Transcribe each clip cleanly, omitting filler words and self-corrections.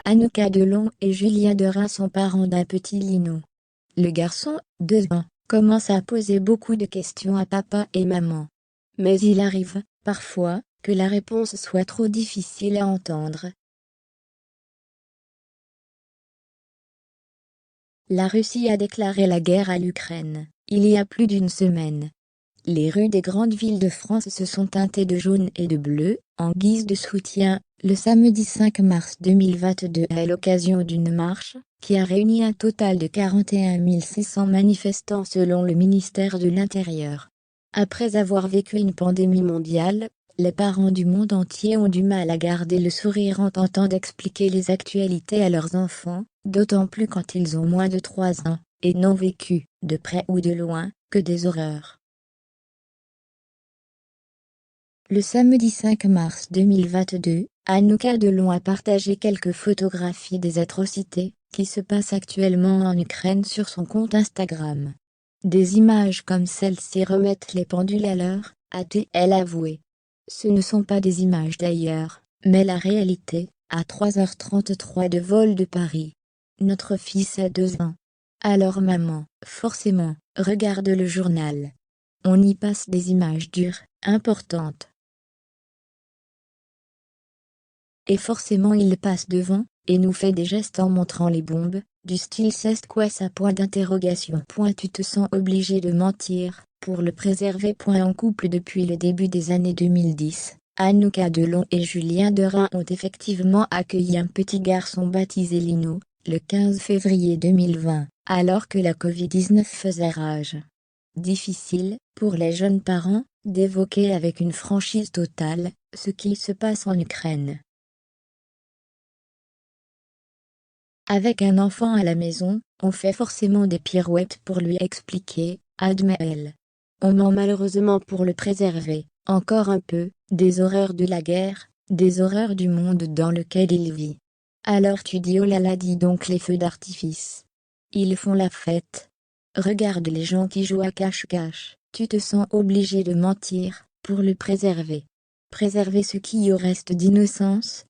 Anouka Delon et Julien Derain sont parents d'un petit Lino. Le garçon, 2 ans, commence à poser beaucoup de questions à papa et maman. Mais il arrive, parfois, que la réponse soit trop difficile à entendre. La Russie a déclaré la guerre à l'Ukraine, il y a plus d'une semaine. Les rues des grandes villes de France se sont teintées de jaune et de bleu, en guise de soutien, le samedi 5 mars 2022 à l'occasion d'une marche, qui a réuni un total de 41 600 manifestants selon le ministère de l'Intérieur. Après avoir vécu une pandémie mondiale, les parents du monde entier ont du mal à garder le sourire en tentant d'expliquer les actualités à leurs enfants, d'autant plus quand ils ont moins de 3 ans, et n'ont vécu, de près ou de loin, que des horreurs. Le samedi 5 mars 2022, Anouka Delon a partagé quelques photographies des atrocités qui se passent actuellement en Ukraine sur son compte Instagram. Des images comme celle-ci remettent les pendules à l'heure, a-t-elle avoué. Ce ne sont pas des images d'ailleurs, mais la réalité, à 3h33 de vol de Paris. Notre fils a 2 ans. Alors maman, forcément, regarde le journal. On y passe des images dures, importantes. Et forcément il passe devant, et nous fait des gestes en montrant les bombes, du style c'est quoi ça ? Tu te sens obligé de mentir, pour le préserver. En couple depuis le début des années 2010, Anouka Delon et Julien Derain ont effectivement accueilli un petit garçon baptisé Lino, le 15 février 2020, alors que la Covid-19 faisait rage. Difficile, pour les jeunes parents, d'évoquer avec une franchise totale, ce qui se passe en Ukraine. Avec un enfant à la maison, on fait forcément des pirouettes pour lui expliquer, admet elle. On ment malheureusement pour le préserver, encore un peu, des horreurs de la guerre, des horreurs du monde dans lequel il vit. Alors tu dis oh là là, dis donc les feux d'artifice. Ils font la fête. Regarde les gens qui jouent à cache-cache, tu te sens obligé de mentir, pour le préserver. Préserver ce qui y reste d'innocence.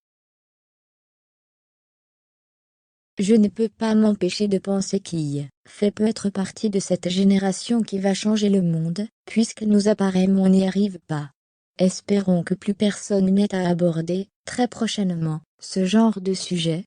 Je ne peux pas m'empêcher de penser qu'il fait peut-être partie de cette génération qui va changer le monde, puisque nous apparemment on n'y arrive pas. Espérons que plus personne n'ait à aborder, très prochainement, ce genre de sujet,